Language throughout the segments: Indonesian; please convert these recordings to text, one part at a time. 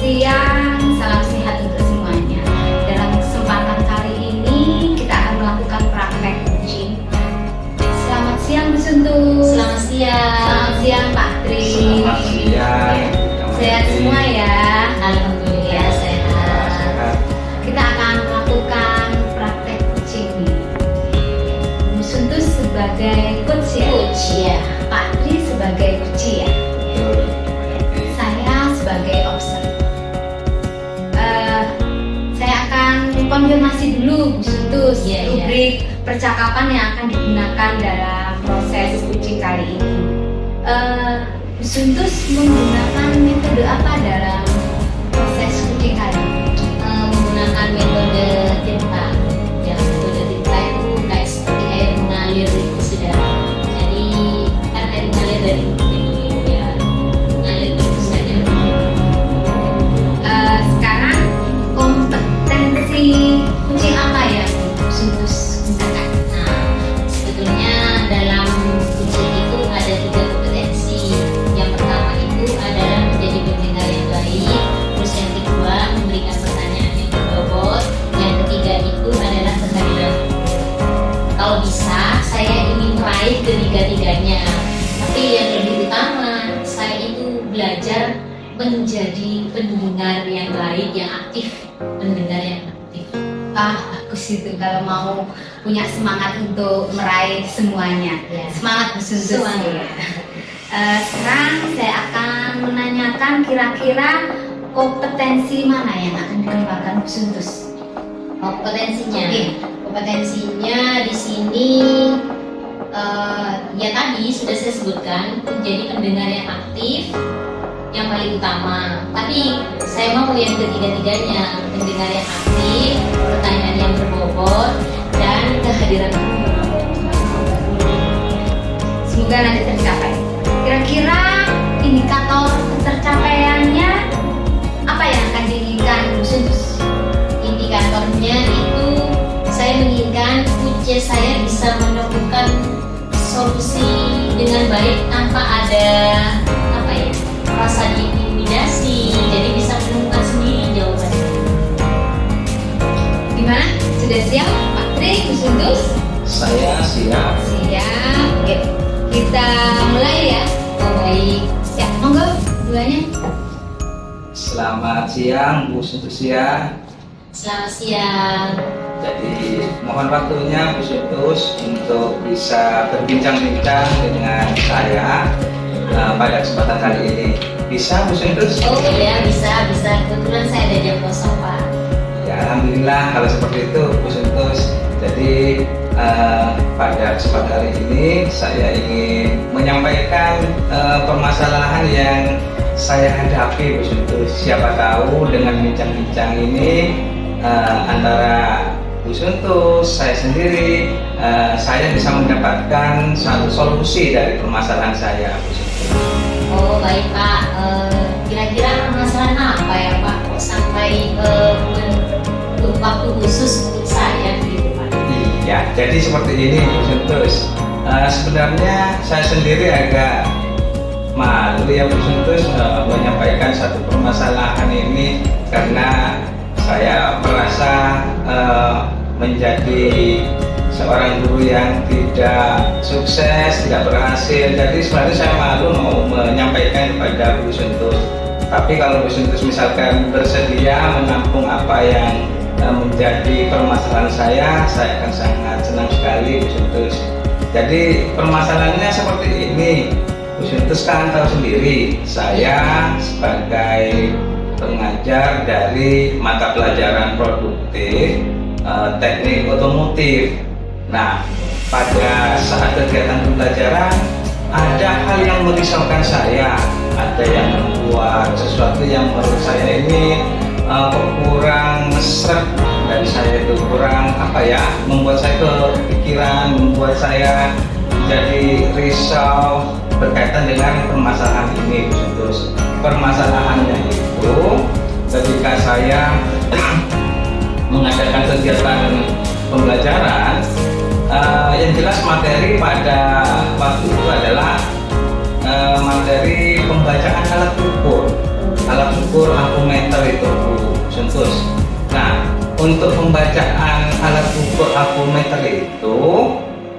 siang, salam sehat untuk semuanya. Dalam kesempatan kali ini kita akan melakukan praktek coaching. Selamat siang Bu Suntus. Selamat siang. Selamat siang Pak Tri. Selamat siang. Sehat semua ya. Alhamdulillah sehat. Kita akan melakukan praktek coaching nih. Bu Suntus sebagai coach ya. Coach ya. Pak Tri sebagai coach ya. Saya sebagai observer. Saya akan konfirmasi dulu Bu Suntus rubrik percakapan yang akan digunakan dalam proses coaching kali ini. Bu Suntus menggunakan metode apa dalam proses coaching kali ini? Menggunakan metode TIMTA. Yang metode TIMTA itu kayak seperti air mengalir itu sudah. Jadi kan air mengalir dari pintu ya, mengalir terus saja. Sekarang kompetensi coaching apa ya Bu Suntus gunakan? Nah, sebetulnya dalam coaching itu ada 3 kompetensi. Yang pertama itu adalah menjadi pendengar yang baik. Terus yang kedua memberikan pertanyaan yang berbobot. Yang ketiga itu adalah kehadiran. Kalau bisa, saya ingin meraih ketiga-tiganya. Tapi yang lebih utama, saya itu belajar menjadi pendengar yang baik, yang aktif. Pendengar yang aktif. Bagus itu kalau mau punya semangat untuk meraih semuanya. Ya. Semangat Bu Suntus. Semangat. Sekarang saya akan menanyakan kira-kira kompetensi mana yang akan dikembangkan Bu Suntus. Kompetensinya. Iya. Kompetensinya di sini ya tadi sudah saya sebutkan, menjadi pendengar yang aktif yang paling utama. Tapi saya mau yang ketiga-tiganya, pendengar yang aktif, pertanyaan yang berbobot, dan kehadiran. Semoga nanti tercapai. Kira-kira indikator ketercapaiannya apa yang akan diinginkan Bu Suntus? Indikatornya itu saya menginginkan coach saya bisa menemukan solusi dengan baik tanpa ada apa ya, rasa diintimidasi. Jadi bisa menemukan sendiri jawabannya. Gimana? Sudah siap Pak Tri, Bu Suntus? Saya siap. Siap. Oke. Kita mulai ya. Oh, baik. Ya, monggo duanya. Selamat siang Bu Suntus ya. Selamat siang. Jadi mohon waktunya Bu Suntus untuk bisa berbincang-bincang dengan saya pada kesempatan kali ini. Bisa Bu Suntus? Oh ya, bisa. Kebetulan saya ada jam kosong Pak. Ya alhamdulillah kalau seperti itu Bu Suntus. Jadi pada kesempatan hari ini saya ingin menyampaikan permasalahan yang saya hadapi Bu Suntus. Siapa tahu dengan bincang-bincang ini antara Bu Suntus, saya sendiri, saya bisa mendapatkan satu solusi dari permasalahan saya Bu Suntus. Oh baik Pak. Kira-kira permasalahan apa ya Pak? Kok sampai untuk waktu khusus untuk saya gitu Pak? Iya, jadi seperti ini Bu Suntus. Sebenarnya saya sendiri agak malu ya Bu Suntus menyampaikan satu permasalahan ini karena saya merasa menjadi seorang guru yang tidak sukses, tidak berhasil. Jadi sebenarnya saya malu mau menyampaikan kepada Bu Suntus. Tapi kalau Bu Suntus misalkan bersedia menampung apa yang menjadi permasalahan saya akan sangat senang sekali Bu Suntus. Jadi permasalahannya seperti ini. Bu Suntus kan tahu sendiri, saya sebagai pengajar dari mata pelajaran produktif teknik otomotif. Nah, pada saat kegiatan pembelajaran ada hal yang merisaukan saya, ada yang membuat sesuatu yang menurut saya ini kurang mesra dari saya, itu kurang apa ya, membuat saya kepikiran, membuat saya jadi risau berkaitan dengan permasalahan ini. Terus permasalahannya itu ketika saya mengadakan kegiatan pembelajaran, yang jelas materi pada waktu itu adalah materi pembacaan alat ukur lampu meter seperti itu Bu Suntus. Nah, untuk pembacaan alat ukur apometer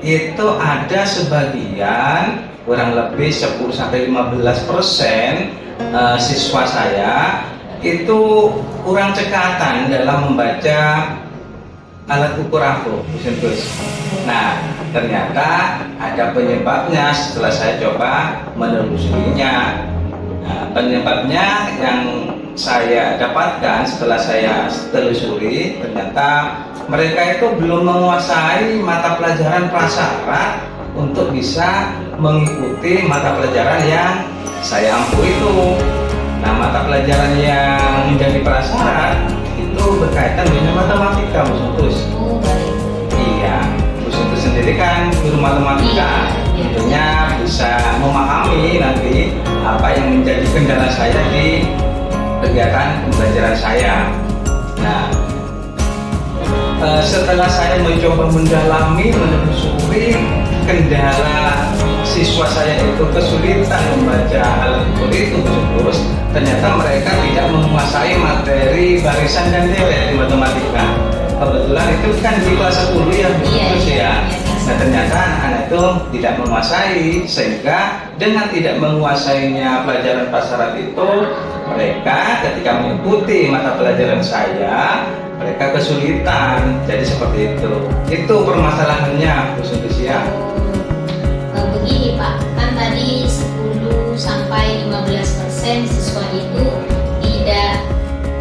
itu ada sebagian kurang lebih 10-15% siswa saya itu kurang cekatan dalam membaca alat ukur aku, Bu Suntus. Nah, ternyata ada penyebabnya setelah saya coba menelusurinya. Nah, penyebabnya yang saya dapatkan setelah saya telusuri, ternyata mereka itu belum menguasai mata pelajaran prasyarat untuk bisa mengikuti mata pelajaran yang saya ampu itu. Nah, mata pelajaran yang menjadi prasyarat itu berkaitan dengan matematika, Bu Suntus. Oh, baik. Iya, Bu Suntus sendiri kan guru matematika, tentunya bisa memahami nanti apa yang menjadi kendala saya di kegiatan pembelajaran saya. Nah, setelah saya mencoba mendalami, menelusuri kendala siswa saya itu kesulitan membaca alat ukur itu, terus ternyata mereka tidak menguasai materi barisan dan deret di matematika. Kebetulan itu kan di kelas 10 ya, terus ya. Nah, ternyata anak itu tidak menguasai, sehingga dengan tidak menguasainya pelajaran prasyarat itu, mereka ketika mengikuti mata pelajaran saya, mereka kesulitan. Jadi seperti itu. Itu permasalahannya, Bu Suntus ya. Begini Pak, kan tadi 10-15% siswa itu tidak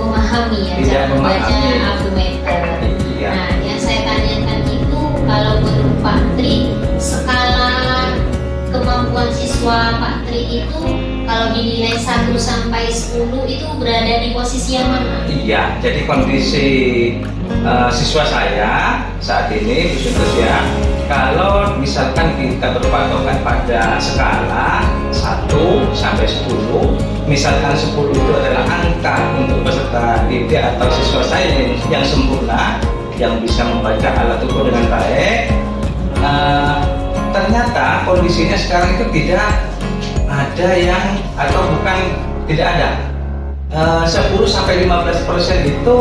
memahami ya Tidak cara membaca memahami. apometer. Iya. Nah, yang saya tanyakan itu kalau menurut Pak Tri, skala kemampuan siswa Pak Tri itu kalau dinilai 1-10 itu berada di posisi yang mana? Iya, jadi kondisi siswa saya saat ini, Bu Suntus ya, kalau misalkan kita berpatokan pada skala 1-10, misalkan 10 itu adalah angka untuk peserta didik atau siswa saya yang sempurna, yang bisa membaca alat ukur dengan baik, ternyata kondisinya sekarang itu tidak ada yang, atau bukan tidak ada, 10-15% itu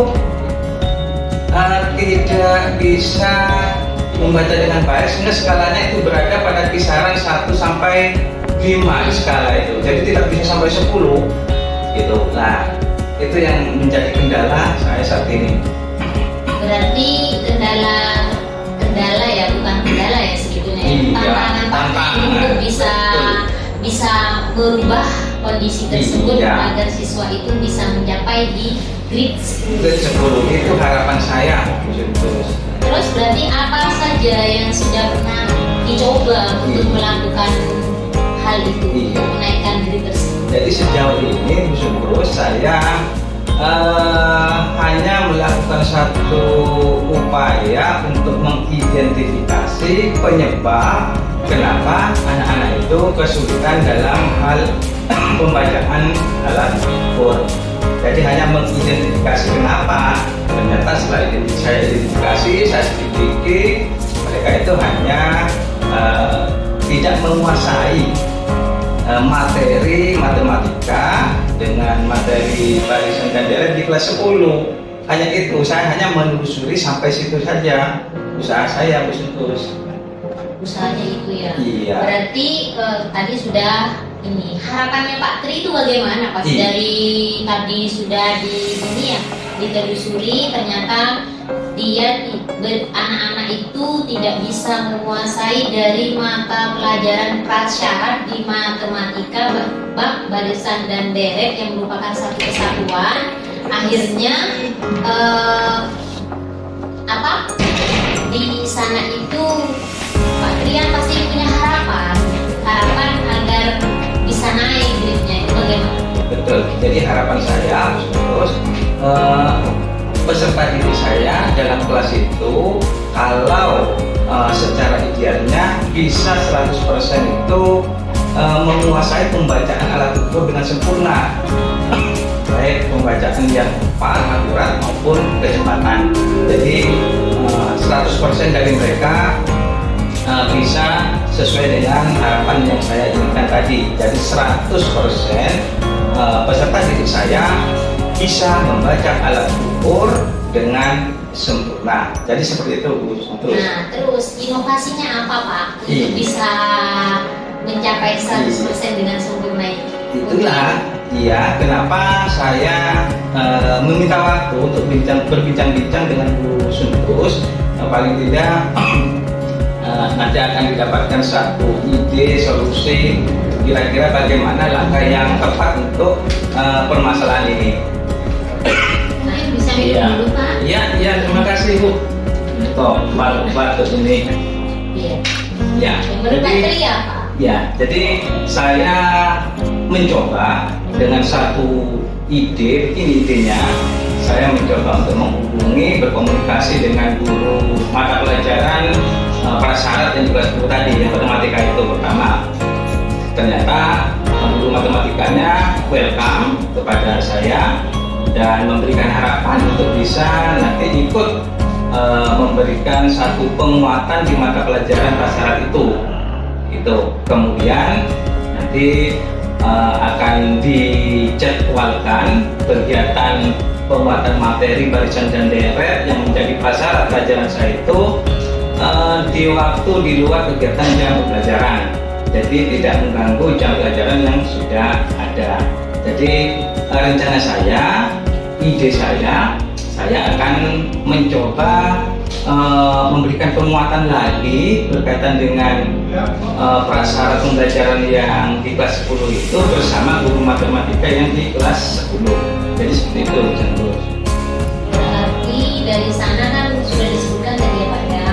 tidak bisa membaca dengan baik, sehingga skalanya itu berada pada kisaran 1-5 skala itu, jadi tidak bisa sampai 10 gitu. Nah, itu yang menjadi kendala saya saat ini. Berarti kendala ya, bukan kendala ya sebetulnya. Iya, tantangan untuk bisa merubah kondisi tersebut Iya. agar siswa itu bisa mencapai di grade 10. Grade 10 itu harapan saya, Bu Suntus. Terus berarti apa saja yang sudah pernah dicoba untuk Iya. melakukan hal itu, Iya. untuk menaikkan grade tersebut? Jadi sejauh ini, Bu Suntus, saya hanya melakukan satu upaya untuk mengidentifikasi penyebab kenapa anak-anak itu kesulitan dalam hal pembacaan alat ukur. Jadi hanya mengidentifikasi kenapa. Ternyata setelah saya identifikasi, saya selidiki, mereka itu hanya tidak menguasai materi matematika dengan materi barisan dan deret di kelas 10. Hanya itu, saya hanya menelusuri sampai situ saja usaha saya, Bu Suntus. Usahanya itu ya. Iya. Berarti tadi sudah ini harapannya Pak Tri itu bagaimana Pak? Iya. Dari tadi sudah ditelusuri, ternyata anak-anak itu tidak bisa menguasai dari mata pelajaran prasyarat di matematika, bab barisan dan deret yang merupakan satu kesatuan. Akhirnya di sana itu Pak Trian pasti punya harapan agar bisa naik grade-nya, itu bagaimana? Betul. Jadi harapan saya terus peserta didik saya dalam kelas itu, kalau secara idealnya bisa 100% itu menguasai pembacaan alat ukur dengan sempurna, baik pembacaan yang tepat, akurat maupun kecepatan. Jadi 100% dari mereka bisa sesuai dengan harapan yang saya inginkan tadi. Jadi 100% peserta didik saya bisa membaca alat ukur dengan sempurna. Jadi seperti itu Bu Suntus. Nah, terus inovasinya apa Pak untuk bisa mencapai 100% dengan sempurna itu? Itulah ya kenapa saya meminta waktu untuk berbincang-bincang dengan Bu Suntus. Paling tidak nanti akan didapatkan satu ide solusi kira-kira bagaimana langkah yang tepat untuk permasalahan ini. Nah, bisa minum dulu Pak? Iya, terima kasih Bu. Untuk batuk ini. Iya. Ya. Menurut materi apa? Ya, jadi saya mencoba dengan satu ide, begini idenya. Saya mencoba untuk menghubungi, berkomunikasi dengan guru mata pelajaran prasyarat yang kelas 10 tadi, yang matematika itu pertama. Ternyata guru matematikanya welcome kepada saya dan memberikan harapan untuk bisa nanti ikut memberikan satu penguatan di mata pelajaran prasyarat itu. Kemudian nanti akan dijadwalkan kegiatan penguatan materi barisan dan deret yang menjadi prasyarat pelajaran saya itu di waktu di luar kegiatan jam pembelajaran. Jadi tidak mengganggu jam pelajaran yang sudah ada. Jadi rencana saya, ide saya akan mencoba memberikan penguatan lagi berkaitan dengan prasyarat pembelajaran yang di kelas 10 itu bersama guru matematika yang di kelas 10. Jadi seperti itu, Jantus. Berarti dari sana kan sudah disebutkan tadi ya Pak ya,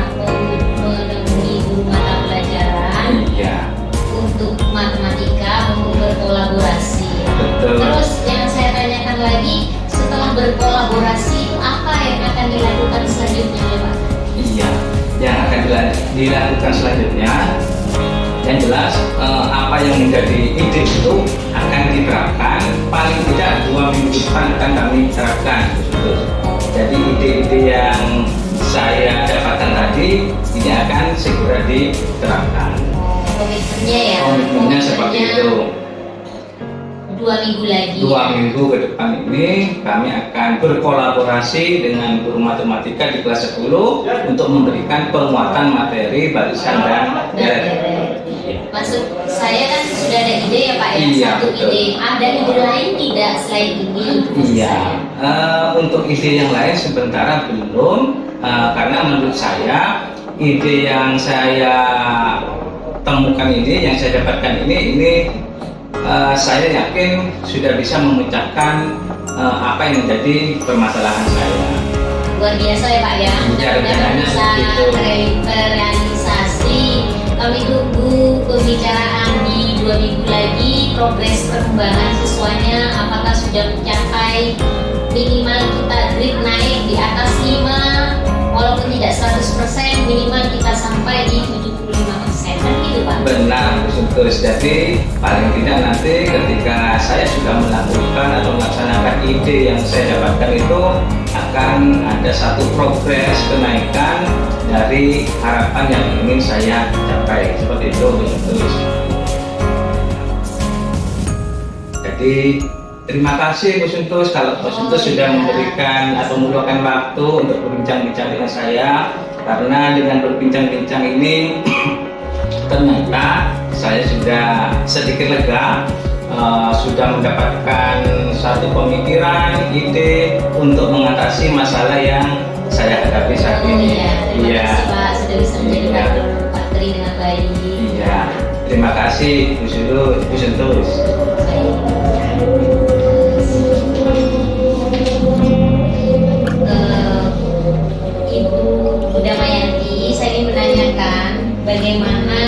menemui guru mata pelajaran untuk matematika untuk berkolaborasi. Betul. Terus yang saya tanyakan lagi, setelah berkolaborasi itu apa yang akan dilakukan selanjutnya ya Pak? Iya, yang akan dilakukan selanjutnya yang jelas apa yang menjadi ide itu akan diterapkan paling tidak 2 minggu depan akan kami terapkan. Jadi ide-ide yang saya dapatkan tadi ini akan segera diterapkan. Komitmennya ya? Komitmennya seperti itu. 2 minggu lagi. 2 minggu ke depan ini kami akan berkolaborasi dengan guru matematika di kelas 10 untuk memberikan penguatan materi barisan dan deret. Maksud saya kan sudah ada ide ya Pak ya, Iya, satu betul. ide. Ada ide lain tidak selain ini? Iya, untuk ide yang lain sementara belum, karena menurut saya ide yang saya temukan ini, yang saya dapatkan ini saya yakin sudah bisa memecahkan apa yang menjadi permasalahan saya. Luar biasa ya Pak ya, mudah-mudahan bisa terrealisasi. Kami tunggu pembicaraan di 2 minggu lagi, progres perkembangan siswanya apakah sudah mencapai minimal kita grade naik di atas 5, walaupun tidak 100%, minimal kita sampai di 75%, kan gitu Pak? Benar, Suntus. Jadi paling tidak nanti ketika saya sudah melakukan atau melaksanakan ide yang saya dapatkan itu akan ada satu progres kenaikan dari harapan yang ingin saya capai. Seperti itu, Suntus. Jadi terima kasih Bu Suntus kalau Bu Suntus sudah memberikan atau meluangkan waktu untuk berbincang-bincang dengan saya, karena dengan berbincang-bincang ini ternyata saya sudah sedikit lega, sudah mendapatkan satu pemikiran, ide untuk mengatasi masalah yang saya hadapi saat ini. Terima kasih Pak sudah bisa menjadi materi dengan baik. Iya, terima kasih Bu Suntus. Ibu Damayanti, saya ingin menanyakan bagaimana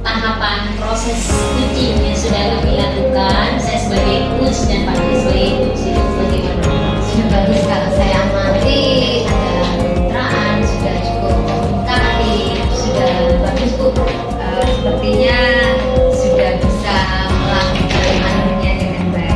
tahapan proses coaching yang sudah kami lakukan. Saya sebagai coach dan Pak Kris sebagai coach itu bagaimana? Sudah bagus kalau saya amati, ada kemitraan, sudah cukup komunikatif, sudah bagus Bu. Sepertinya sudah bisa melakukan anunya dengan baik.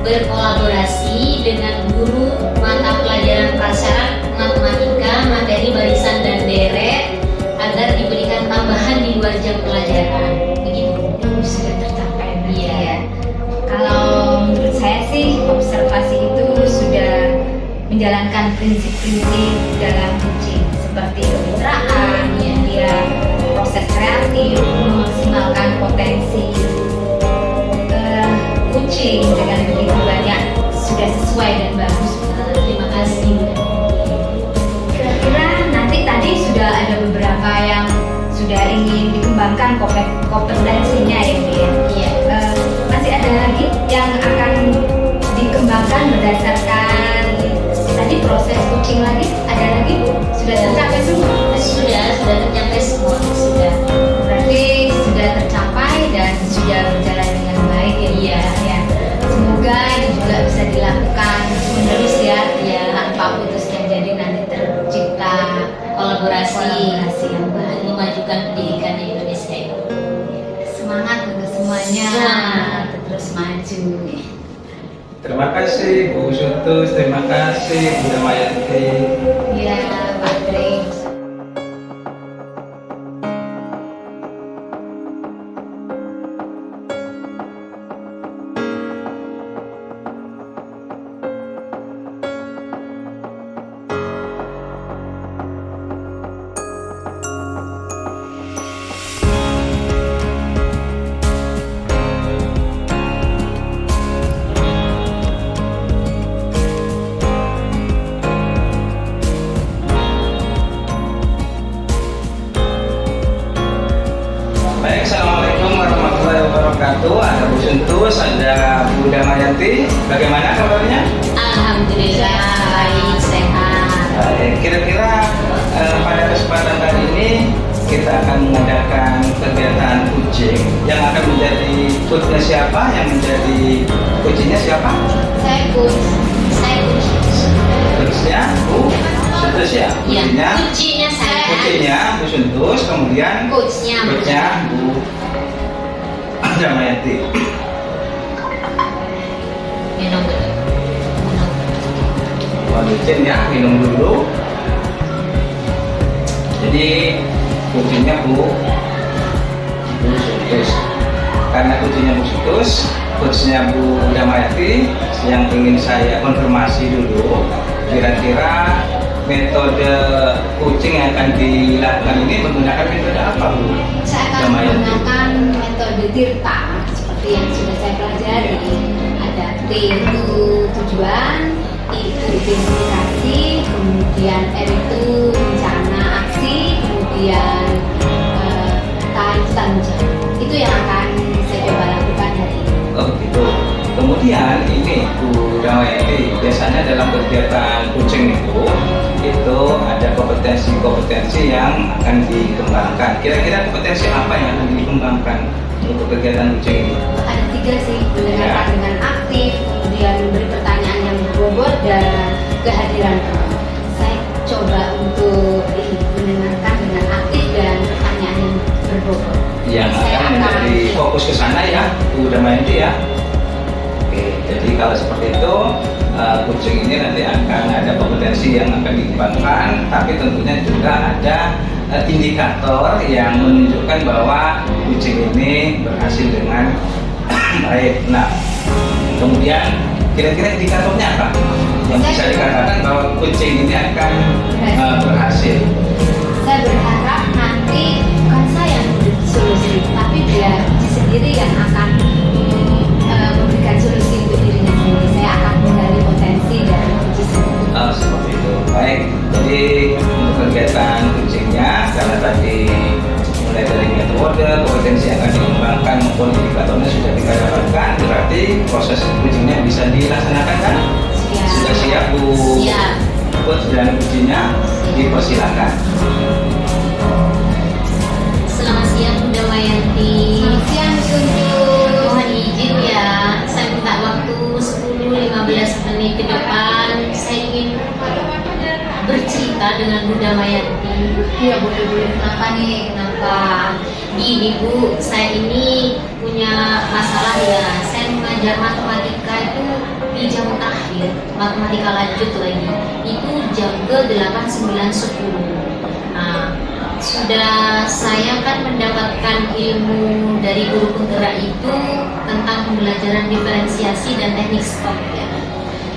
berkolaborasi dengan guru mata pelajaran prasyarat matematika, materi barisan dan deret agar diberikan tambahan di luar jam pelajaran. Begitu. Sudah tercapai berarti Iya. ya. Kalau menurut saya sih observasi itu sudah menjalankan prinsip-prinsip dalam kucing seperti kemitraan, dia proses kreatif, memaksimalkan potensi kucing dengan begitu banyak, sudah sesuai dan bagus. Terima kasih. Kira-kira nanti tadi sudah ada beberapa yang sudah ingin dikembangkan kompetensinya ya, Bu ya. Iya. Masih ada lagi yang akan dikembangkan berdasarkan tadi proses kucing lagi? Ada lagi, Bu? Sudah tercapai semua? Sudah tercapai semua. Sudah. Berarti sudah tercapai dan sudah berjalan dengan baik ya, Bu Iya. ya. Semoga ini juga bisa dilakukan menerus ya, Iya. tanpa putusnya. Jadi nanti tercipta Kolaborasi yang baik. memajukan pendidikan di Indonesia itu. Semangat untuk semuanya, Semangat. terus maju. Terima kasih Bu Suntus, terima kasih Bu Damayanti. Ya, Pak Dre. Baik, Assalamualaikum warahmatullahi wabarakatuh. Ada Bu Suntus, ada Bu Damayanti. Bagaimana kabarnya? Alhamdulillah baik, sehat. Baik, kira-kira pada kesempatan kali ini kita akan mengadakan kegiatan kucing. Yang akan menjadi coachnya siapa? Yang menjadi kucingnya siapa? Saya coach. Coachnya Bu Suntus ya? Ya, Kucingnya, kucingnya saya. kucingnya Bu Suntus, kemudian Coachnya coachnya Bu Damayanti. minum dulu. Minum. Kucing ya, minum dulu. Jadi kucingnya Bu Suntus. Karena kucingnya Bu Suntus, coachnya Bu Damayanti, yang ingin saya konfirmasi dulu, kira-kira metode kucing yang akan dilakukan ini menggunakan metode apa Bu? Saya akan Damayanti. menggunakan metode Tirta seperti yang sudah saya pelajari. Ada T itu tujuan, I itu identifikasi, kemudian R itu rencana aksi, kemudian K itu tanggung jawab. Itu yang akan saya coba lakukan hari ini. Oh gitu. Kemudian ini Bu Damayanti, biasanya dalam kegiatan kucing itu ada kompetensi-kompetensi yang akan dikembangkan. Kira-kira kompetensi apa yang akan dikembangkan untuk kegiatan kucing ini? Ada 3 sih, mendengarkan dengan aktif, kemudian memberi pertanyaan yang berbobot, dan kehadiran penuh. Saya coba untuk mendengarkan dengan aktif dan pertanyaan yang berbobot. Yang Saya akan menjadi fokus ke sana ya, Bu Damayanti ya. Oke, jadi kalau seperti itu kucing ini nanti akan ada kompetensi yang akan dikembangkan, tapi tentunya juga ada indikator yang menunjukkan bahwa kucing ini berhasil dengan baik. Nah, kemudian kira-kira indikatornya apa yang bisa dikatakan bahwa kucing ini akan berhasil? Saya berharap nanti bukan saya yang memberi solusi, tapi dia sendiri yang akan memberikan solusi untuk dirinya sendiri. Saya akan menggali potensi dari kunci sendiri. Seperti itu. Baik, jadi untuk kegiatan kucingnya, karena tadi mulai dari metode, kompetensi yang akan dikembangkan maupun indikatornya sudah kita dapatkan, berarti proses kucingnya bisa dilaksanakan kan? Siap. Sudah siap Bu? Siap. Coach dan kucingnya dipersilakan. Selamat siang Bu Damayanti. Selamat siang, Suntus. Mohon izin ya, saya minta waktu 10-15 menit ke depan. Saya ingin bercerita dengan Bu Damayanti. Iya, boleh-boleh. Kenapa nih? Kenapa? Gini Bu, saya ini punya masalah ya. Saya mengajar matematika itu di jam terakhir matematika lanjut lagi itu jam ke 8, 9, 10. Nah, sudah saya kan mendapatkan ilmu dari guru penggerak itu tentang pembelajaran diferensiasi dan teknik stop ya.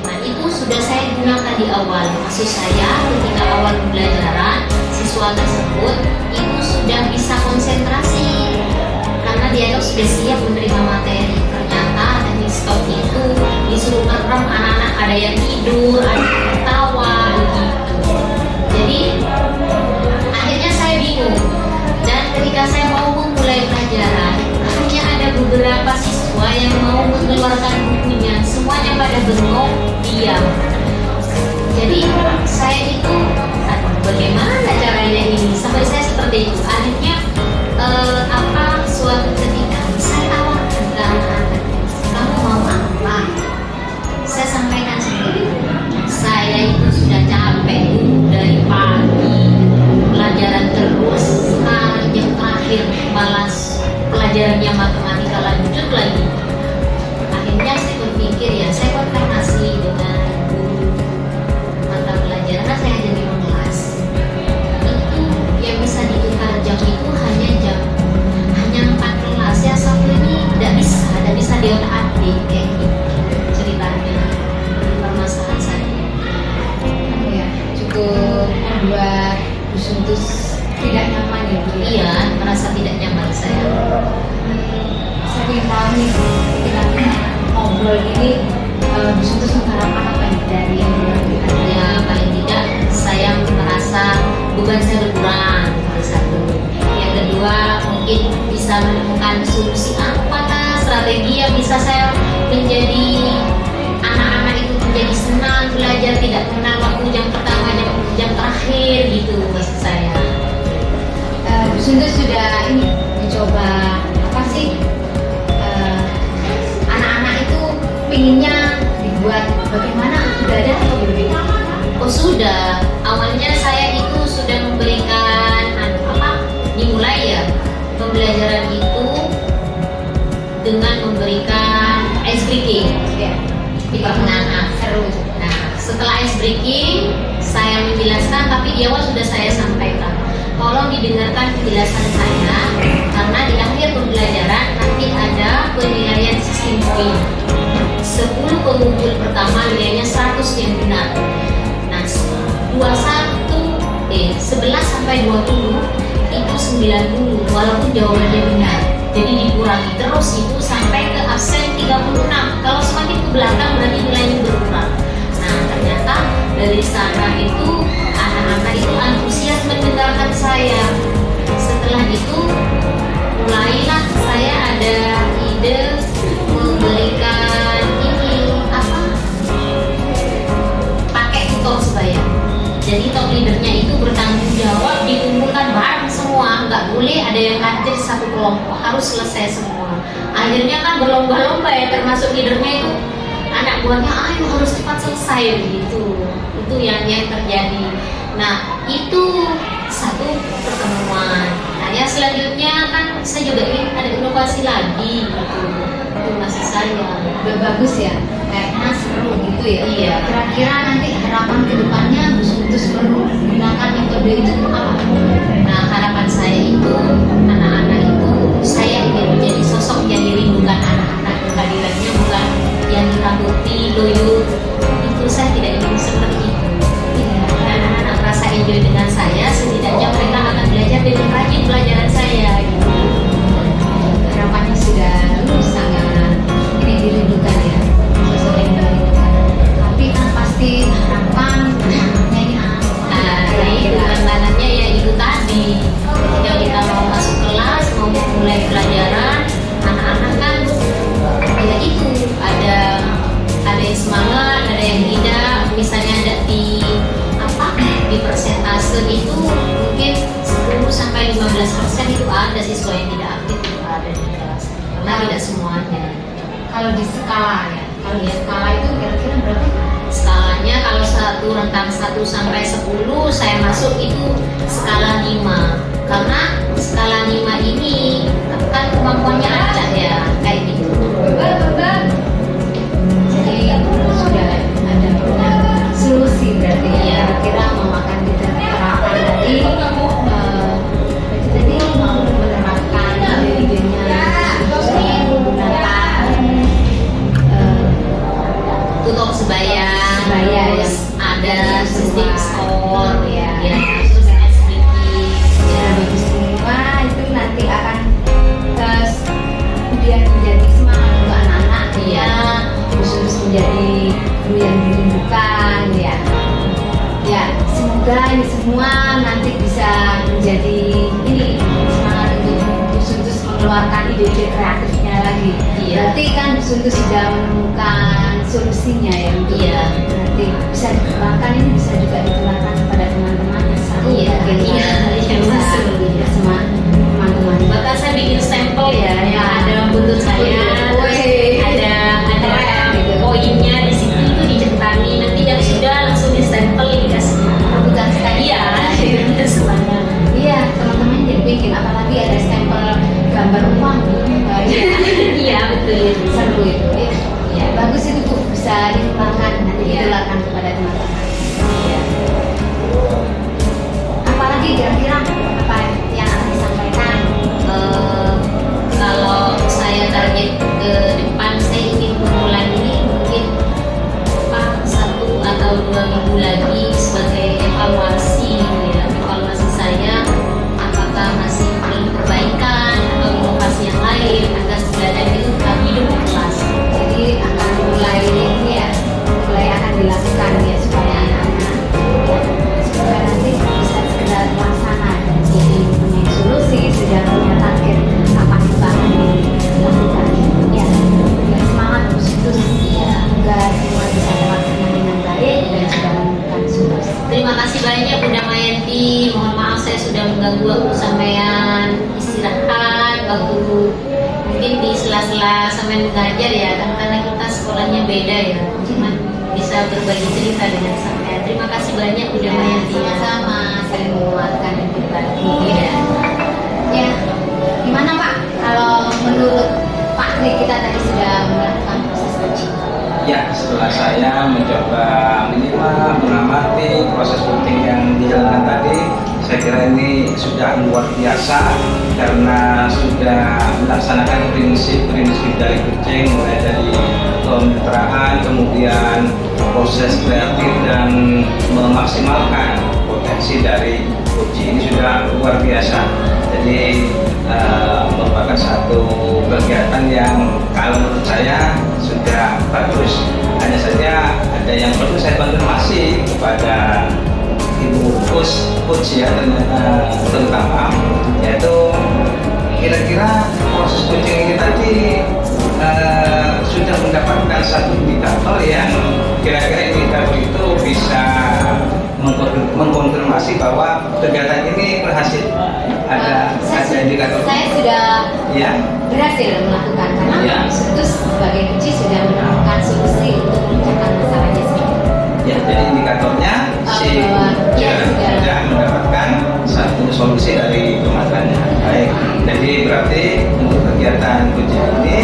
Nah, itu sudah saya gunakan di awal. Maksud saya ketika awal pembelajaran siswa tersebut itu sudah bisa konsentrasi karena dia tuh sudah siap menerima materi. Ternyata teknik stop itu disuruh merem anak-anak, ada yang tidur, ada yang tertawa gitu. Jadi akhirnya saya bingung, dan ketika saya mau memulai pelajaran hanya ada beberapa siswa yang mau mengeluarkan bukunya, semuanya pada bengong diam. Jadi saya itu aduh, bagaimana caranya ini sampai saya seperti itu. Akhirnya suatu ketika saya tawarkan ke anak-anak, kamu mau apa? Saya sampaikan seperti itu. Saya itu sudah capek dari pagi pelajaran terus, sekarang yang terakhir malas pelajarannya matematika lanjut lagi. Akhirnya saya berpikir ya saya konfirmasi dengan guru mata pelajaran, saya jadi 15 itu yang bisa ditukar jam itu hanya 4 kelas ya, satu ini tidak bisa diotak-atik kayak gitu ceritanya permasalahan saya. Ya, cukup membuat Bu Suntus tidak nyaman ya Bu? Iya, merasa tidak nyaman saya. Saya ingin tahu nih, ketika kita ngobrol ini, Bu Suntus mengharapkan apa nih dari yang kita? Ya paling tidak saya merasa beban saya berkurang, itu satu. Yang kedua mungkin bisa menemukan solusi apakah strategi yang bisa saya menjadi anak-anak itu menjadi senang belajar, tidak mengenal waktu jam pertama, jam terakhir gitu maksud saya. Bu Suntus sudah ini mencoba apa sih, anak-anak itu pinginnya dibuat bagaimana, sudah ada atau belum? Oh sudah, awalnya saya itu sudah memberikan dimulai ya pembelajaran itu dengan memberikan ice breaking Ya, di pertengahan. seru. Nah, setelah ice breaking saya menjelaskan, tapi di awal sudah saya sampaikan tolong didengarkan penjelasan saya karena di akhir pembelajaran nanti ada penilaian sistem poin. 10 pengumpul pertama nilainya 100 yang benar. Nah, 11 sampai 20 itu 90 walaupun jawabannya benar. Jadi dikurangi terus itu sampai ke absen 36. Kalau semakin ke belakang berarti nilainya berkurang. Nah, ternyata dari sana itu anak-anak itu antusias mendengarkan saya. Setelah itu mulailah saya ada ide memberikan pakai tutor sebaya. Jadi top leadernya itu bertanggung jawab, dikumpulkan bareng semua, nggak boleh ada yang kancil satu kelompok, harus selesai semua. Akhirnya kan berlomba-lomba ya, termasuk leadernya itu anak buahnya, ayo harus cepat selesai gitu. Itu yang terjadi. Nah itu satu pertemuan. Nah yang selanjutnya kan saya juga ingin ada inovasi lagi gitu. Itu masih saya. Udah bagus ya, kayaknya seru gitu ya. Iya. Kira-kira nanti harapan kedepannya Bu Suntus perlu menggunakan metode itu apa? Nah harapan saya itu anak-anak itu saya ingin menjadi sosok yang dirindukan anak-anak, kehadirannya bukan yang ditakuti, loyo. Itu saya tidak ingin seperti itu. Anak-anak merasa enjoy dengan saya, setidaknya mereka akan belajar dengan rajin pelajaran saya. Gitu. Harapannya sudah sangat ini dirindukan ya, sosok yang dirindukan. Tapi kan pasti harapan anaknya ini apa? Itu tantangannya ya itu tadi. Ketika kita mau masuk kelas, mau mulai pelajaran, anak-anak kan ya itu ada yang semangat, ada yang tidak. Misalnya ada di persentase itu mungkin 10 sampai 15% itu ada siswa yang tidak aktif, itu ada di kelas. Karena tidak semuanya. Kalau di skala ya, kalau di skala itu kira-kira berapa? Skalanya kalau rentang 1 sampai 10 saya masuk itu skala 5. Karena skala 5 ini kan kemampuannya acak ya, kayak gitu. Jadi butuh sebaya, Sebaya, terus ada sistem skor, ya. terus SBQ, Ya, bagus semua itu nanti akan kemudian menjadi semangat untuk anak-anak Iya. terus menjadi guru yang dirindukan ya. Ya, semoga ini semua nanti bisa menjadi ini semangat untuk Suntus mengeluarkan ide-ide kreatifnya lagi. Iya. Berarti kan Suntus sudah menemukan solusinya ya untuk Iya. nanti bisa dikembangkan, ini bisa juga ditularkan kepada teman-teman yang sama. Iya, Mungkin iya, bisa betul. ya, sama teman-teman. bahkan saya bikin stempel ya yang ada buntut saya, terus Wih. ada Gitu. poinnya di situ itu dicentani, nanti yang sudah langsung di stempel dikasih. Rebutan stempel. Iya, semangat. Iya, teman-teman jadi bikin apalagi ada stempel gambar uang. Iya. Iya betul itu. Seru itu. Ya, bagus itu Bu, bisa dikembangkan nanti Iya. ditularkan kepada teman-teman. Iya. Apalagi kira-kira apa yang akan disampaikan? Kalau saya target ke depan, saya ingin memulai ini mungkin 1 atau 2 minggu lagi sebagai evaluasi gitu ya. Evaluasi saya apakah masih perlu perbaikan atau inovasi yang lain agar belajar itu tetap hidup di kelas. Jadi akan mulai ini ya, mulai akan dilakukan ya supaya anak-anak semoga nanti bisa segera terlaksana dan jadi punya solusi, sudah punya target apa yang akan dilakukan. Ya, ya semangat positif ya, semoga semua bisa terlaksana dengan baik dan sudah menemukan solusi. Terima kasih banyak Bunda Mayanti. Mohon maaf saya sudah mengganggu waktu sampean istirahat, waktu mungkin di sela-sela sampean mengajar ya, kan karena kita sekolahnya beda ya. Cuman bisa berbagi cerita dengan sampean. Terima kasih banyak Bunda Mayanti. Sama-sama saling menguatkan dan berbagi. Iya. Ya, gimana Pak? Kalau menurut Pak Tri kita tadi sudah melakukan proses coaching. Ya, setelah saya mencoba minimal mengamati proses coaching yang dijalankan tadi, saya kira ini sudah luar biasa karena sudah melaksanakan prinsip-prinsip dari coaching, mulai dari kemitraan, kemudian proses kreatif dan memaksimalkan potensi dari coaching. Ini sudah luar biasa. Jadi merupakan satu kegiatan yang kalau menurut saya sudah bagus. Hanya saja ada yang perlu saya konfirmasi kepada Ibu Coach ya, terutama yaitu kira-kira proses coaching ini tadi sudah mendapatkan satu indikator yang kira-kira indikator itu bisa mengkonfirmasi bahwa kegiatan ini berhasil. Ada indikator. Saya sudah Ya. berhasil melakukan karena Ya. Suntus sebagai coach sudah menemukan solusi untuk memecahkan masalahnya sendiri. Ya, jadi indikatornya Ya, sudah mendapatkan satu solusi dari permasalahannya. Baik, jadi berarti untuk kegiatan coaching ini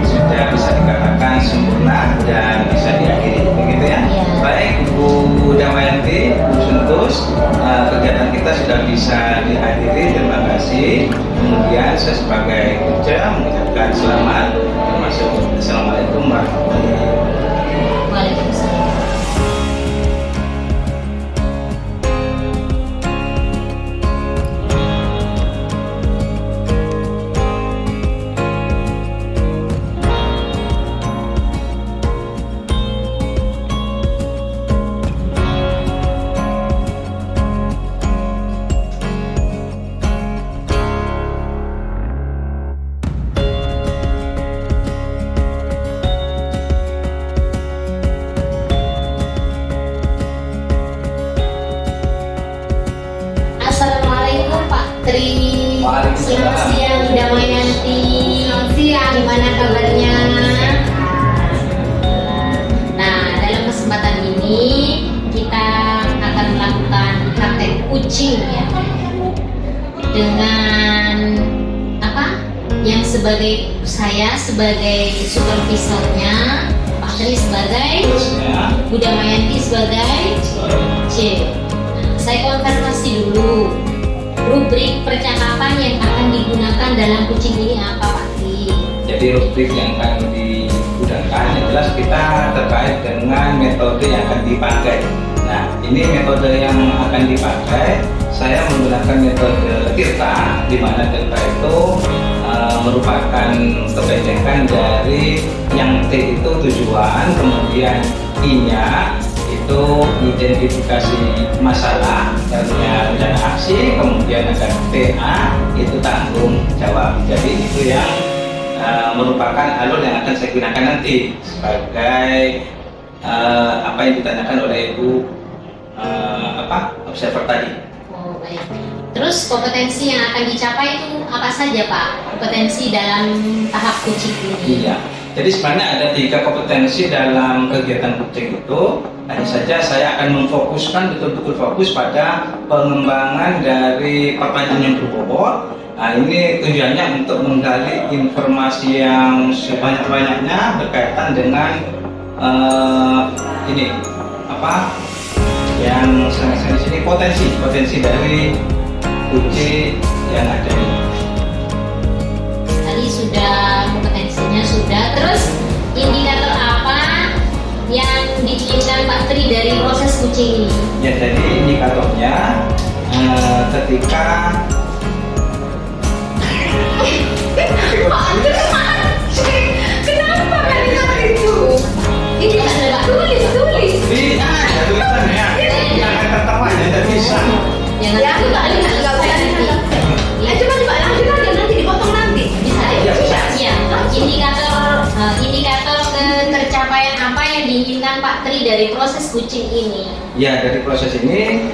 sudah bisa dikatakan sempurna dan bisa diakhiri, begitu ya? Ya. Baik, Bu Damayanti, Bu Suntus, kegiatan kita sudah bisa dihadiri. Terima kasih. Kemudian saya sebagai coach mengucapkan selamat, termasuk Assalamualaikum warahmatullahi wabarakatuh. Waalaikumsalam. Assalamualaikum Pak Tri. Waalaikumsalam. Selamat siang Bunda Mayanti. Selamat siang. Gimana kabarnya? Nah, dalam kesempatan ini kita akan melakukan praktek coaching ya. Dengan apa? Yang saya sebagai supervisornya, Pak Tri sebagai Ya. Bunda Mayanti sebagai C. Saya konfirmasi dulu, rubrik percakapan yang akan digunakan dalam coaching ini apa Pak Tri? Jadi rubrik yang akan digunakan yang jelas kita terkait terkait dengan metode yang akan dipakai. Nah, ini metode yang akan dipakai, saya menggunakan metode Tirta, di mana Tirta itu merupakan kependekan dari yang T itu tujuan, kemudian I-nya itu identifikasi masalah, artinya rencana aksi, kemudian ada TA itu tanggung jawab. Jadi itu yang merupakan alur yang akan saya gunakan nanti sebagai apa yang ditanyakan oleh Ibu observer tadi. Oh, baik. Terus kompetensi yang akan dicapai itu apa saja, Pak? Kompetensi dalam tahap coaching ini? Iya. Jadi sebenarnya ada 3 kompetensi dalam kegiatan coaching itu. Hanya saja saya akan memfokuskan betul-betul fokus pada pengembangan dari pertanyaan yang berbobot. Nah, ini tujuannya untuk menggali informasi yang sebanyak-banyaknya berkaitan dengan ini apa yang saya di sini potensi dari uji yang ada ini. Tadi sudah kompetensinya sudah. Terus indikator apa yang diinginkan Pak Tri dari proses coaching ini? Ya, jadi indikatornya ketika Kenapa kalian itu? Ini Pak. tulis. ada tulisannya. Jangan tertawa, tidak bisa. Jangan Ya, aku tak lihat, nggak usah lihat. Coba lanjut aja, nanti dipotong nanti. Bisa ya? Ya, bisa. Ya. Indikator tercapaian apa yang diinginkan Pak Tri dari proses coaching ini? Ya, dari proses ini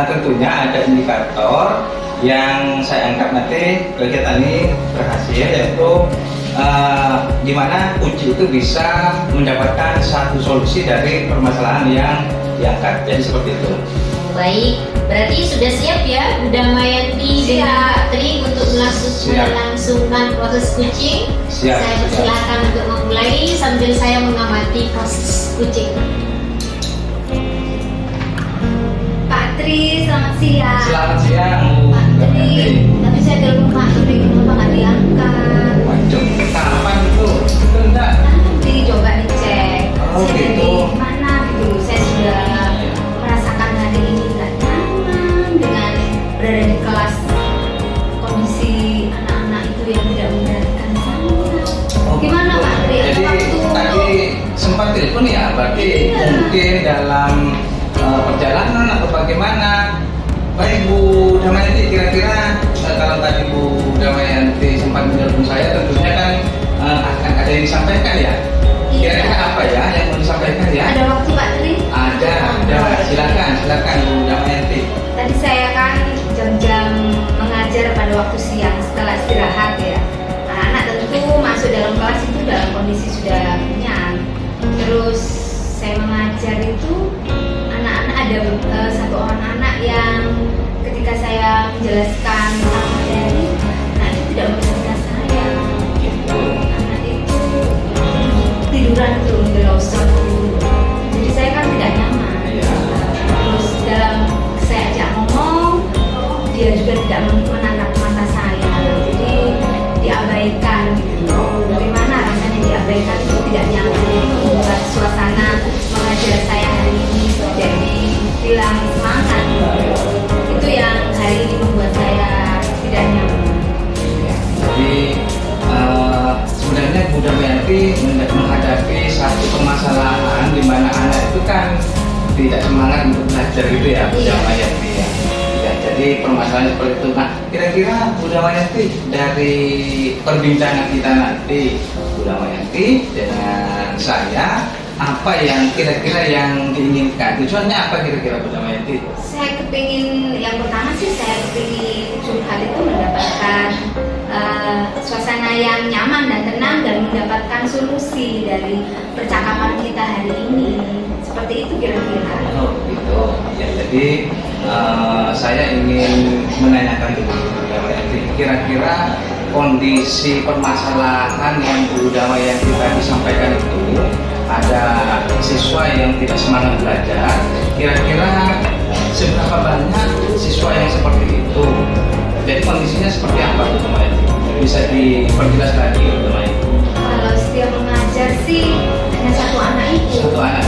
tentunya ada indikator yang saya anggap nanti kegiatan ini berhasil, yaitu di mana uji itu bisa mendapatkan satu solusi dari permasalahan yang diangkat. Jadi seperti itu. Baik, berarti sudah siap ya Bu Damayanti dengan Pak Tri untuk melangsungkan proses coaching? Siap. Saya persilakan untuk memulai sambil saya mengamati proses coaching. Pak Tri, selamat siang. Selamat siang, Bu Pak Tri, Damayanti. tapi saya telepon Pak Tri, kenapa nggak diangkat? Waduh, kapan itu? Itu enggak? Nanti coba dicek. Oh, Saya gitu. jadi mana gitu. Saya sudah merasakan hari ini nggak nyaman dengan berada di kelas, kondisi anak-anak itu yang tidak memperhatikan saya. Oh, Gimana gitu. Pak Tri? Ada Jadi waktu? tadi sempat telepon ya, berarti Iya. mungkin dalam perjalanan atau bagaimana? Baik Bu Damayanti, kira-kira kalau tadi Bu Damayanti sempat menelpon saya, tentunya kan akan ada yang disampaikan ya. Iya. Kira-kira apa ya yang mau disampaikan ya? Ada waktu Pak Tri? Ada. Silakan Bu Damayanti. Tadi saya kan jam-jam mengajar pada waktu siang setelah istirahat ya. Anak-anak tentu masuk dalam kelas itu dalam kondisi sudah kenyang. Terus saya mengajar itu anak-anak ada satu orang anak yang ketika saya menjelaskan tentang materi, anak itu tidak memperhatikan saya. Anak itu tiduran tuh ngelosot dulu. Jadi saya kan tidak nyaman. Iya. Terus dalam saya ajak ngomong, dia juga tidak menatap mata saya. Jadi diabaikan gitu. Bagaimana rasanya diabaikan itu tidak nyaman. Membuat suasana mengajar saya hari ini jadi hilang semangat. Itu yang hari ini membuat saya tidak nyaman. Jadi sebenarnya Bu Damayanti menghadapi satu permasalahan di mana anak itu kan tidak semangat untuk belajar gitu ya, Bu Iya. Damayanti ya. Ya, jadi permasalahan seperti itu. Nah, kira-kira Bu Damayanti dari perbincangan kita nanti, Bu Damayanti dengan saya, apa yang kira-kira yang diinginkan? Tujuannya apa kira-kira Bu Damayanti? Saya kepingin, yang pertama sih saya kepingin curhat itu mendapatkan suasana yang nyaman dan tenang dan mendapatkan solusi dari percakapan kita hari ini. Seperti itu kira-kira. Oh gitu. Ya, jadi saya ingin menanyakan dulu Bu Damayanti, kira-kira kondisi permasalahan yang Bu Damayanti tadi sampaikan itu, ada siswa yang tidak semangat belajar, kira-kira seberapa banyak siswa yang seperti itu? Jadi kondisinya seperti apa Bu Damayanti? Bisa diperjelas lagi Bu Damayanti? Kalau setiap mengajar sih hanya satu anak itu. Satu anak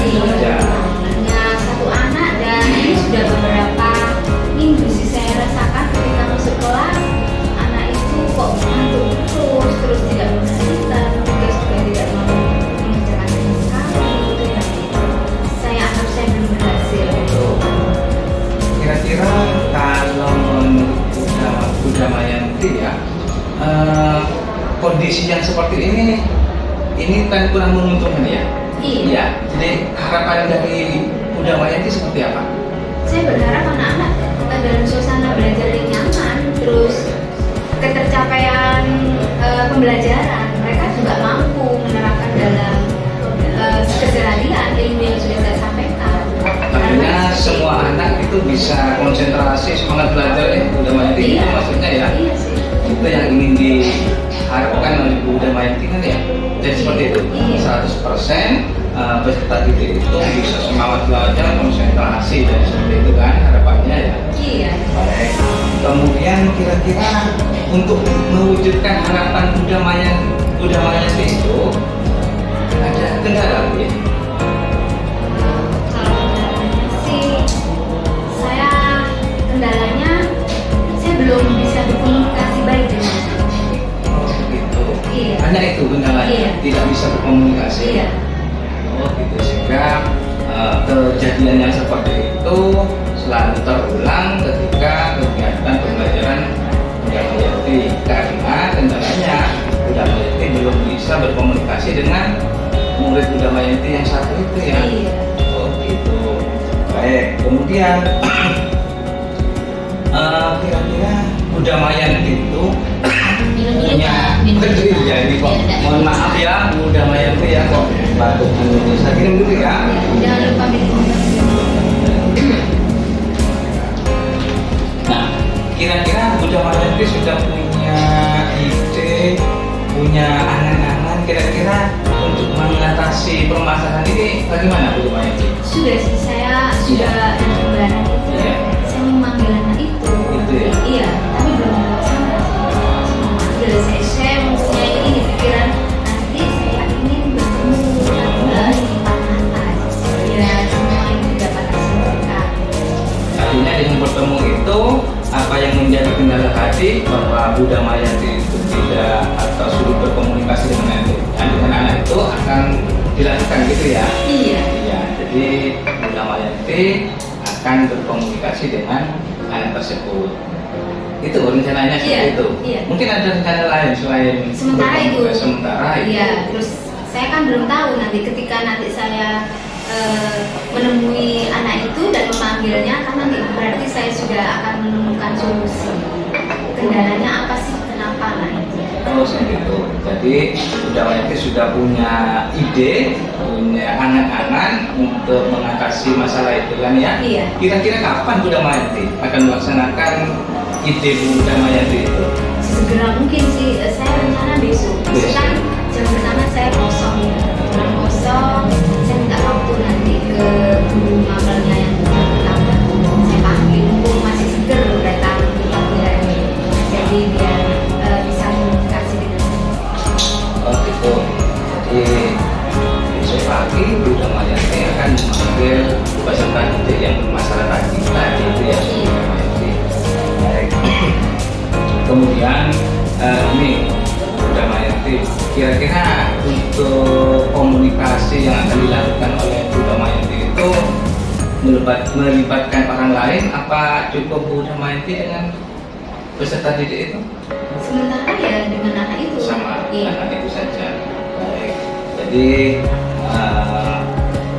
kondisi yang seperti ini kan kurang menguntungkan ya. Iya. Jadi harapan dari Bunda Mayanti seperti apa? Saya berharap anak-anak dalam suasana belajar yang nyaman, terus ketercapaian pembelajaran, mereka juga mampu menerapkan dalam keseharian ilmu yang sudah saya sampaikan. Artinya semua anak itu bisa konsentrasi, semangat belajar ya Bunda Mayanti. Iya. Itu maksudnya ya. Iya sih. Itu yang ingin diharapkan oleh Bunda Mayanti kan ya. Jadi seperti itu. Iya. 100% peserta didik itu bisa semangat belajar, konsentrasi dan seperti itu kan harapannya ya. Iya. Baik. Kemudian kira-kira untuk mewujudkan harapan Bunda Mayanti itu ada kendala Bu ya? Kalau kendalanya sih, kendalanya saya belum bisa berkomunikasi baik dengan anak. Oh gitu. Iya. Hanya itu kendalanya, Iya. tidak bisa berkomunikasi. Iya. Oh gitu, sehingga kejadian yang seperti itu selalu terulang ketika kegiatan pembelajaran Bunda Mayanti, karena kendalanya Bunda Mayanti belum bisa berkomunikasi dengan murid Bunda Mayanti yang satu itu ya. Iya. Oh gitu. Baik, kemudian kira-kira Bunda Mayanti itu punya kecil ya ini kok. Mohon maaf ya Bunda Mayanti ya kok batuk Indonesia kirim dulu ya. Jangan lupa minum. Nah, kira-kira Bunda Mayanti sudah punya ide, punya angan-angan kira-kira untuk mengatasi permasalahan ini bagaimana Bunda Mayanti? Sudah sih, saya sudah ada gambaran itu. Iya. Saya memanggil anak itu. Itu ya? Iya, tapi belum sampai. Saya mempunyai ini pikiran nanti saya ingin bertemu lagi empat mata. Ya semua itu dapat terselesaikan. Artinya dengan bertemu itu apa yang menjadi kendala tadi bahwa Bunda Mayanti itu tidak atau sulit berkomunikasi dengan anak itu akan dilakukan gitu ya? Iya. Iya, jadi Bunda Mayanti akan berkomunikasi dengan anak tersebut. Itu rencananya seperti Iya, itu. iya. Mungkin ada rencana lain selain Sementara itu. Sementara itu. Iya. Terus saya kan belum tahu nanti ketika nanti saya menemui anak itu dan memanggilnya, kan nanti berarti saya sudah akan menemukan solusi. Kendalanya apa sih? Kenapa anak itu? Oh seperti itu. Jadi Bunda Mayanti sudah punya ide, punya angan-angan untuk mengatasi masalah itu kan ya? Iya. Kira-kira kapan Bunda Mayanti akan melaksanakan ide Bunda Mayanti itu? Segera mungkin sih, saya rencana besok. Besok. Kan jam pertama saya kosong ya, jam kosong. Saya minta waktu nanti ke guru mapelnya yang pertama. Saya panggil, mumpung masih seger mereka pelajarannya. Jadi biar bisa komunikasi dengan saya. Oh gitu. Jadi besok pagi Bunda Mayanti akan memanggil peserta didik yang bermasalah tadi itu ya. Iya. Baik. Kemudian ini Bunda Mayanti, kira-kira untuk komunikasi yang akan dilakukan oleh Bunda Mayanti itu melibatkan orang lain apa cukup Bunda Mayanti dengan peserta didik itu? Sementara ya dengan anak itu. Sama Iya. anak itu saja. Baik. Jadi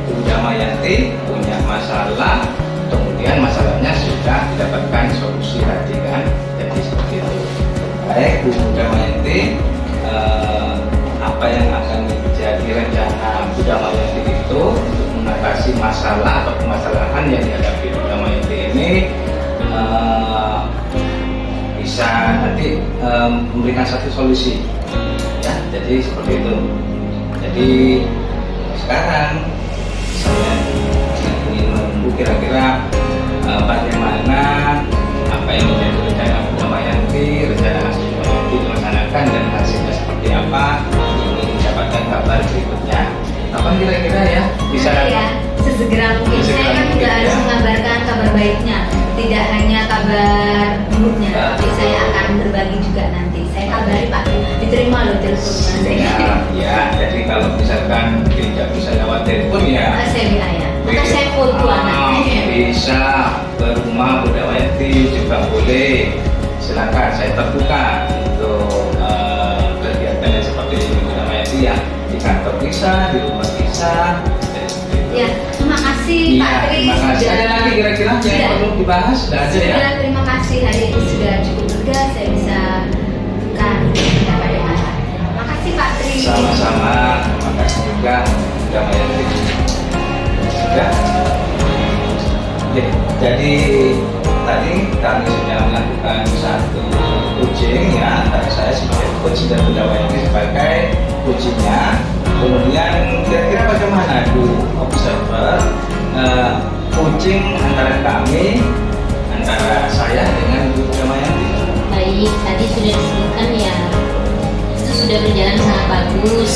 Bunda Mayanti punya masalah, kemudian masalahnya sudah didapatkan solusi tadi kan. Jadi seperti itu. Baik Bunda Mayanti, apa yang akan menjadi rencana Bunda Mayanti itu untuk mengatasi masalah atau permasalahan yang dihadapi Bunda Mayanti ini bisa nanti memberikan satu solusi ya. Jadi seperti itu. Jadi sekarang saya ingin menunggu kira-kira bagaimana apa yang menjadi rencana Bunda Mayanti, rencana hasil Bunda Mayanti dilaksanakan dan hasilnya seperti apa, ingin mendapatkan kabar berikutnya. Kapan kira-kira ya bisa? Ya, sesegera mungkin. Saya kan juga harus mengabarkan kabar baiknya, tidak hanya kabar buruknya, tapi saya akan berbagi juga nanti. Saya kabari Pak, diterima loh telepon saya. Ya, jadi kalau misalkan tidak bisa lewat telepon ya Saya WA ya, maka saya foto anaknya. bisa ke rumah Bunda Mayanti juga boleh. Silakan, saya terbuka untuk kegiatan yang bisa, di rumah bisa. Ya, terima kasih Iya, Pak Tri. terima kasih. Sudah- Ada lagi kira-kira yang Sudah. perlu dibahas? Sudah ada ya? Sudah, terima kasih hari ini sudah cukup lega saya bisa bukan pendapat yang ada. Terima kasih Pak Tri. Sama-sama, terima kasih juga sudah melayani. Ya. Oke, jadi tadi kami sudah melakukan satu coaching ya, antara saya sebagai coach dan Bunda Wayanti sebagai coachingnya. Kemudian kira-kira bagaimana Bu Observer coaching antara kami, antara saya dengan Bu Bunda Wayanti? Baik, tadi sudah disebutkan ya, itu sudah berjalan sangat bagus.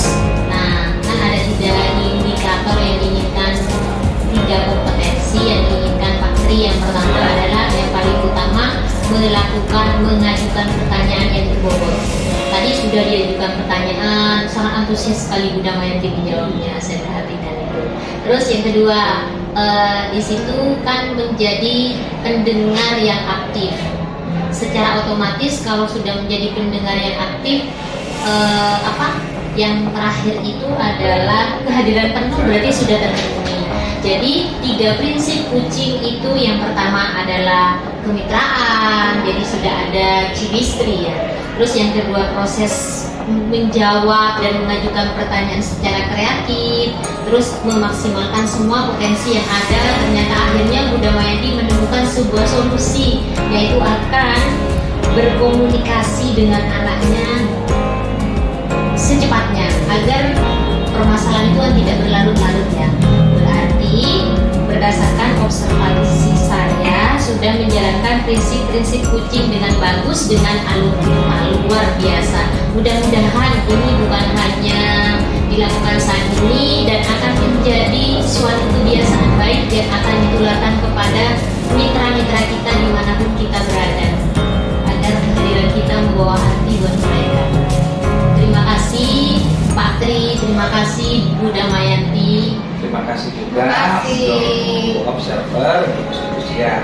Nah, kan ada 3 indikator yang diinginkan, 3 kompetensi yang diinginkan Pak Tri. Yang pertama adalah yang paling utama mengajukan pertanyaan yang berbobot. Tadi sudah diajukan pertanyaan, sangat antusias sekali Bunda Mayanti menjawabnya, saya perhatikan itu. Terus yang kedua, di situ kan menjadi pendengar yang aktif. Secara otomatis kalau sudah menjadi pendengar yang aktif, yang terakhir itu adalah kehadiran penuh berarti sudah terpenuhi. Jadi 3 prinsip coaching itu, yang pertama adalah kemitraan, jadi sudah ada chemistry ya. Terus yang kedua proses menjawab dan mengajukan pertanyaan secara kreatif, terus memaksimalkan semua potensi yang ada. Ternyata akhirnya Bunda Wayanti menemukan sebuah solusi, yaitu akan berkomunikasi dengan anaknya secepatnya agar permasalahan itu tidak berlarut-larut ya. Berarti berdasarkan observasi saya sudah menjalankan prinsip-prinsip coaching dengan bagus, dengan alur luar biasa. Mudah-mudahan ini bukan hanya dilakukan saat ini dan akan menjadi suatu kebiasaan baik dan akan ditularkan kepada mitra-mitra kita dimanapun kita berada, agar kehadiran kita membawa arti buat mereka. Terima kasih Pak Tri, terima kasih Bu Damayanti. Terima kasih juga Terima kasih. untuk observer, untuk diskusi ya.